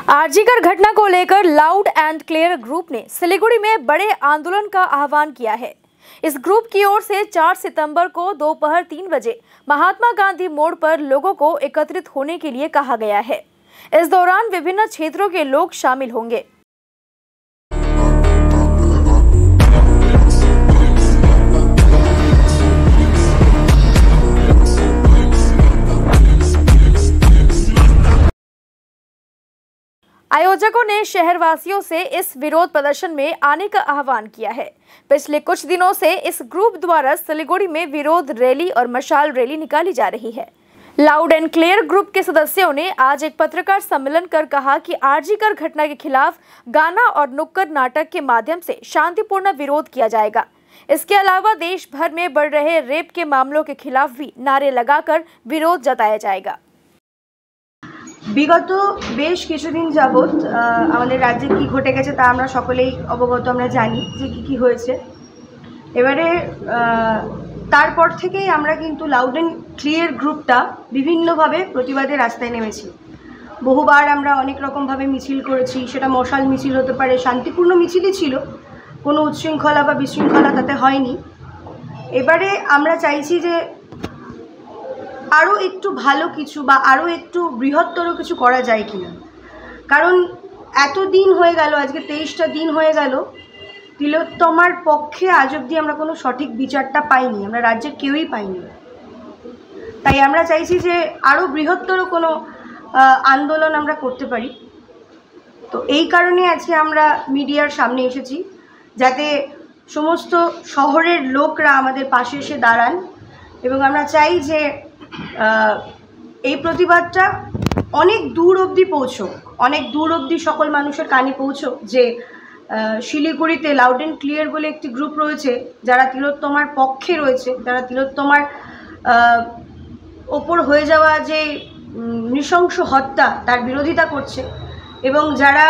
आरजीकर घटना को लेकर लाउड एंड क्लियर ग्रुप ने सिलीगुड़ी में बड़े आंदोलन का आह्वान किया है। इस ग्रुप की ओर से 4 सितंबर को दोपहर 3 बजे महात्मा गांधी मोड़ पर लोगों को एकत्रित होने के लिए कहा गया है। इस दौरान विभिन्न क्षेत्रों के लोग शामिल होंगे। आयोजकों ने शहरवासियों से इस विरोध प्रदर्शन में आने का आह्वान किया है। पिछले कुछ दिनों से इस ग्रुप द्वारा सिलीगुड़ी में विरोध रैली और मशाल रैली निकाली जा रही है। लाउड एंड क्लियर ग्रुप के सदस्यों ने आज एक पत्रकार सम्मेलन कर कहा कि आरजीकर घटना के खिलाफ गाना और नुक्कड़ नाटक के माध्यम से शांतिपूर्ण विरोध किया जाएगा। इसके अलावा देश भर में बढ़ रहे रेप के मामलों के खिलाफ भी नारे लगाकर विरोध जताया जाएगा। বিগত বেশ কিছুদিন যাবত আমাদের রাজ্যে কি ঘটে গেছে তা আমরা সকলেই অবগত, আমরা জানি যে কি হয়েছে। এবারে তারপর থেকেই আমরা কিন্তু লাউড এন্ড ক্লিয়ার গ্রুপটা বিভিন্নভাবে প্রতিবাদে রাস্তায় নেমেছি। বহুবার আমরা অনেক রকমভাবে মিছিল করেছি, সেটা মশাল মিছিল হতে পারে, শান্তিপূর্ণ মিছিলই ছিল, কোনো উচ্ছৃঙ্খলা বা বিশৃঙ্খলা তাতে হয়নি। এবারে আমরা চাইছি যে আরও একটু ভালো কিছু বা আরও একটু বৃহত্তর কিছু করা যায় কিনা, কারণ এত দিন হয়ে গেল, আজকে 23টা দিন হয়ে গেল, তিলোত্তমার পক্ষে আজ অবধি আমরা কোনো সঠিক বিচারটা পাইনি, আমরা রাজ্যের কেউই পাইনি। তাই আমরা চাইছি যে আরও বৃহত্তর কোনো আন্দোলন আমরা করতে পারি। তো এই কারণে আজকে আমরা মিডিয়ার সামনে এসেছি, যাতে সমস্ত শহরের লোকরা আমাদের পাশে এসে দাঁড়ান এবং আমরা চাই যে এই প্রতিবাদটা অনেক দূর অবধি পৌঁছক, অনেক দূর অবধি সকল মানুষের কানে পৌঁছক যে শিলিগুড়িতে লাউড অ্যান্ড ক্লিয়ার বলে একটি গ্রুপ রয়েছে যারা তিলোত্তমার পক্ষে রয়েছে, যারা তিলোত্তমার ওপর হয়ে যাওয়া যে নৃশংস হত্যা তার বিরোধিতা করছে এবং যারা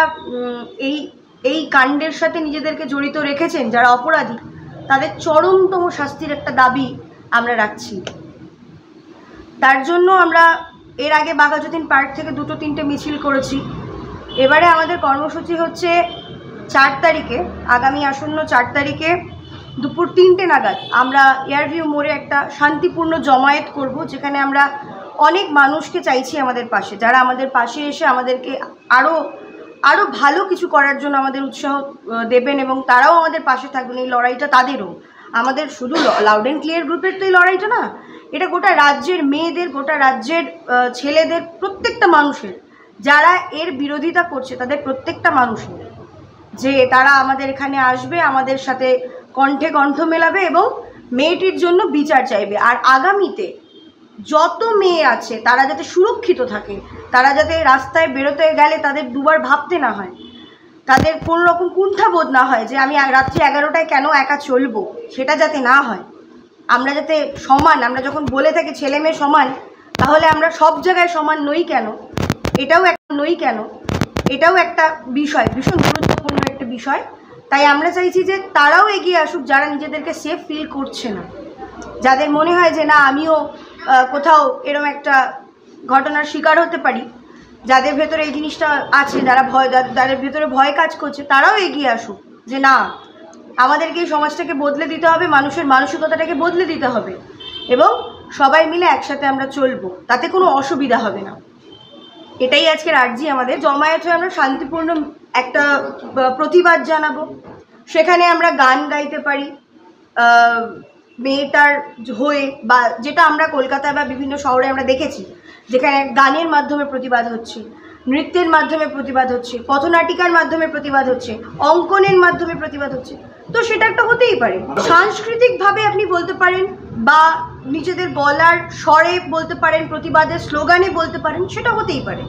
এই কাণ্ডের সাথে নিজেদেরকে জড়িত রেখেছেন, যারা অপরাধী, তাদের চরমতম শাস্তির একটা দাবি আমরা রাখছি। তার জন্য আমরা এর আগে বাঘাযতীন পার্ক থেকে 2-3টে মিছিল করেছি। এবারে আমাদের কর্মসূচি হচ্ছে 4 তারিখে, আগামী আসন্ন 4 তারিখে দুপুর 3টে নাগাদ আমরা এয়ারভিউ মোড়ে একটা শান্তিপূর্ণ জমায়েত করব, যেখানে আমরা অনেক মানুষকে চাইছি আমাদের পাশে, যারা আমাদের পাশে এসে আমাদেরকে আরও ভালো কিছু করার জন্য আমাদের উৎসাহ দেবেন এবং তারাও আমাদের পাশে থাকবেন। এই লড়াইটা তাদেরও, আমাদের শুধু লাউড অ্যান্ড ক্লিয়ার গ্রুপের তো এই লড়াইটা না, এটা গোটা রাজ্যের মেয়েদের, গোটা রাজ্যের ছেলেদের, প্রত্যেকটা মানুষের যারা এর বিরোধিতা করছে তাদের প্রত্যেকটা মানুষের, যে তারা আমাদের এখানে আসবে, আমাদের সাথে কণ্ঠে কণ্ঠ মেলাবে এবং মেয়েটির জন্য বিচার চাইবে। আর আগামীতে যত মেয়ে আছে তারা যাতে সুরক্ষিত থাকে, তারা যাতে রাস্তায় বেরোতে গেলে তাদের দুবার ভাবতে না হয়, তাদের কোনো রকম কুণ্ঠাবোধ না হয় যে আমি রাত্রি 11টায় কেন একা চলবো, সেটা যাতে না হয়। আমরা যাতে সমান, আমরা যখন বলে থাকি ছেলে মেয়ে সমান, তাহলে আমরা সব জায়গায় সমান নই কেন, এটাও একটা বিষয়, ভীষণ গুরুত্বপূর্ণ একটা বিষয়। তাই আমরা চাইছি যে তারাও এগিয়ে আসুক, যারা নিজেদেরকে সেফ ফিল করছে না, যাদের মনে হয় যে না আমিও কোথাও এরকম একটা ঘটনার শিকার হতে পারি, যাদের ভেতরে এই জিনিসটা আছে, যাদের ভেতরে ভয় কাজ করছে, তারাও এগিয়ে আসুক যে না আমাদেরকে এই সমাজটাকে বদলে দিতে হবে, মানুষের মানসিকতাটাকে বদলে দিতে হবে এবং সবাই মিলে একসাথে আমরা চলবো, তাতে কোনো অসুবিধা হবে না। এটাই আজকের আর্জি। আমাদের জমায়েত হয়ে আমরা শান্তিপূর্ণ একটা প্রতিবাদ জানাবো, সেখানে আমরা গান গাইতে পারি মেয়েটার হয়ে, বা যেটা আমরা কলকাতায় বা বিভিন্ন শহরে আমরা দেখেছি যেখানে গানের মাধ্যমে প্রতিবাদ হচ্ছে, নৃত্যের মাধ্যমে প্রতিবাদ হচ্ছে, পথনাটিকার মাধ্যমে প্রতিবাদ হচ্ছে, অঙ্কনের মাধ্যমে প্রতিবাদ হচ্ছে। তো সেটা একটা হতেই পারে, সাংস্কৃতিকভাবে আপনি বলতে পারেন বা নিজেদের গলার স্বরে বলতে পারেন, প্রতিবাদের স্লোগানে বলতে পারেন, সেটা হতেই পারে,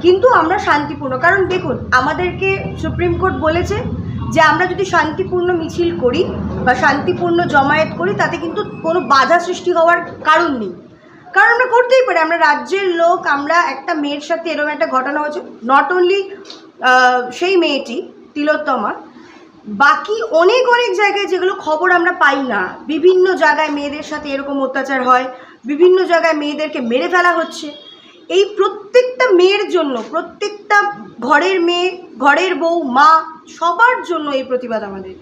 কিন্তু আমরা শান্তিপূর্ণ। কারণ দেখুন, আমাদেরকে সুপ্রিম কোর্ট বলেছে যে আমরা যদি শান্তিপূর্ণ মিছিল করি বা শান্তিপূর্ণ জমায়েত করি তাতে কিন্তু কোনো বাধা সৃষ্টি হওয়ার কারণ নেই, কারণ আমরা করতেই পারি, আমরা রাজ্যের লোক। আমরা একটা মেয়ের সাথে এরকম একটা ঘটনা হয়েছে, নট অনলি সেই মেয়েটি তিলোত্তমা, বাকি অনেক জায়গায় যেগুলো খবর আমরা পাই না, বিভিন্ন জায়গায় মেয়েদের সাথে এরকম অত্যাচার হয়, বিভিন্ন জায়গায় মেয়েদেরকে মেরে ফেলা হচ্ছে। এই প্রত্যেকটা মেয়ের জন্য, প্রত্যেকটা ঘরের মেয়ে, ঘরের বউ, মা, সবার জন্য এই প্রতিবাদ আমাদের,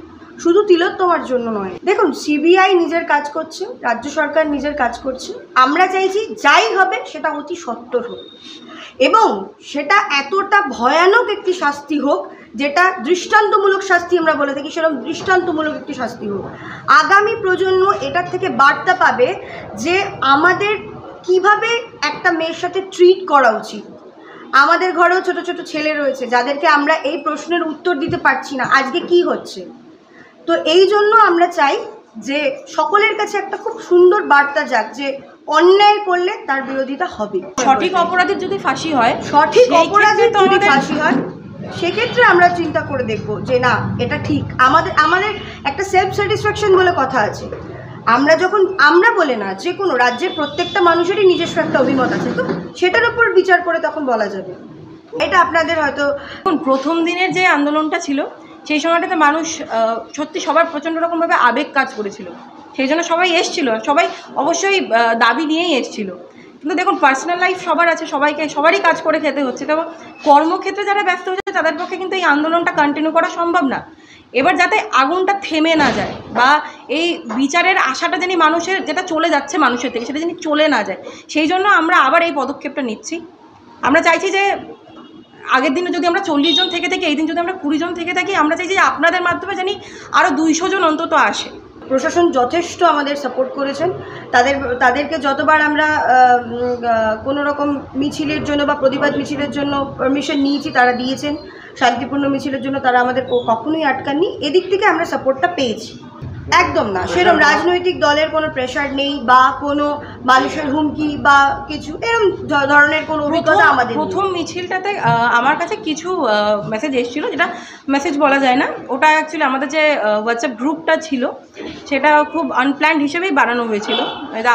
শুধু তিলোত্তমার জন্য নয়। দেখুন, সিবিআই নিজের কাজ করছে, রাজ্য সরকার নিজের কাজ করছে। আমরা চাইছি যাই হবে সেটা অতি সত্বর হোক এবং সেটা এতটা ভয়ানক একটি শাস্তি হোক, যেটা দৃষ্টান্তমূলক শাস্তি আমরা বলে থাকি, সেরকম দৃষ্টান্তমূলক একটি শাস্তি হোক। আগামী প্রজন্ম এটার থেকে বার্তা পাবে যে আমাদের কিভাবে একটা মেয়ের সাথে ট্রিট করা উচিত। আমাদের ঘরেও ছোট ছোট ছেলে রয়েছে যাদেরকে আমরা এই প্রশ্নের উত্তর দিতে পারছি না আজকে কি হচ্ছে। তো এই জন্য আমরা চাই যে সকলের কাছে একটা খুব সুন্দর বার্তা যাক যে অন্যায় করলে তার বিরোধিতা হবে। সঠিক অপরাধের যদি ফাঁসি হয়, সঠিক অপরাধের যদি ফাঁসি হয়, সেক্ষেত্রে আমরা চিন্তা করে দেখব যে না এটা ঠিক। আমাদের একটা সেলফ স্যাটিসফ্যাকশন বলে কথা আছে। আমরা যখন, আমরা বলে না, যে কোনো রাজ্যের প্রত্যেকটা মানুষেরই নিজস্ব একটা অভিমত আছে, তো সেটার উপর বিচার করে তখন বলা যাবে। এটা আপনাদের হয়তো প্রথম দিনের যে আন্দোলনটা ছিল সেই সময়টাতে মানুষ সত্যি সবার প্রচণ্ড রকমভাবে আবেগ কাজ করেছিল, সেই জন্য সবাই এসছিল, সবাই অবশ্যই দাবি নিয়েই এসছিল। কিন্তু দেখুন, পার্সোনাল লাইফ সবার আছে, সবারই কাজ করে খেতে হচ্ছে, তো কর্মক্ষেত্রে যারা ব্যস্ত হচ্ছে তাদের পক্ষে কিন্তু এই আন্দোলনটা কন্টিনিউ করা সম্ভব না। এবার যাতে আগুনটা থেমে না যায় বা এই বিচারের আশাটা যেন মানুষের, যেটা চলে যাচ্ছে মানুষের থেকে, সেটা যেন চলে না যায়, সেই জন্য আমরা আবার এই পদক্ষেপটা নিচ্ছি। আমরা চাইছি যে আগের দিনে যদি আমরা 40 জন থেকে থাকি, এই দিন যদি আমরা 20 জন থেকে থাকি, আমরা চাইছি যে আপনাদের মাধ্যমে জানি আরও 200 জন অন্তত আসে। প্রশাসন যথেষ্ট আমাদের সাপোর্ট করেছেন। তাদেরকে যতবার আমরা কোনো রকম মিছিলের জন্য বা প্রতিবাদ মিছিলের জন্য পারমিশন নিয়েছি, তারা দিয়েছেন। শান্তিপূর্ণ মিছিলের জন্য তারা আমাদের কখনোই আটকাননি। এদিক থেকে আমরা সাপোর্টটা পেয়েছি। একদম না সেরকম রাজনৈতিক দলের কোনো প্রেশার নেই বা কোনো মানুষের হুমকি বা কিছু এরকম ধরনের কোনো অভিজ্ঞতা আমাদের। প্রথম মিছিলটাতে আমার কাছে কিছু মেসেজ এসেছিলো, যেটা মেসেজ বলা যায় না, ওটা অ্যাকচুয়ালি আমাদের যে হোয়াটসঅ্যাপ গ্রুপটা ছিল সেটা খুব আনপ্ল্যান্ড হিসেবেই বানানো হয়েছিল।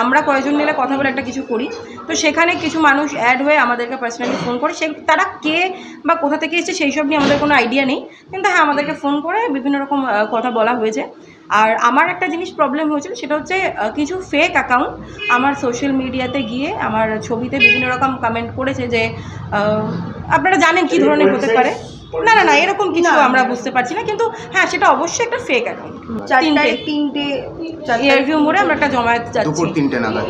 আমরা কয়েকজন মিলে কথা বলে একটা কিছু করি, তো সেখানে কিছু মানুষ অ্যাড হয়ে আমাদেরকে পার্সোনালি ফোন করে, তারা কে বা কোথা থেকে এসেছে সেই সব নিয়ে আমাদের কোনো আইডিয়া নেই, কিন্তু হ্যাঁ আমাদেরকে ফোন করে বিভিন্ন রকম কথা বলা হয়েছে। আর আমার একটা জিনিস প্রবলেম হয়েছিল, সেটা হচ্ছে কিছু ফেক অ্যাকাউন্ট আমার সোশ্যাল মিডিয়াতে গিয়ে আমার ছবিতে বিভিন্ন রকম কমেন্ট করেছে যে আপনারা জানেন কি ধরনের হতে পারে। না না না, এরকম কিছু আমরা বুঝতে পারছি না, কিন্তু হ্যাঁ সেটা অবশ্যই একটা ফেক অ্যাকাউন্ট। 3টে এয়ারভিউ মোড়ে আমরা একটা জমায়েত যাচ্ছি, 2-3 নাগাদ।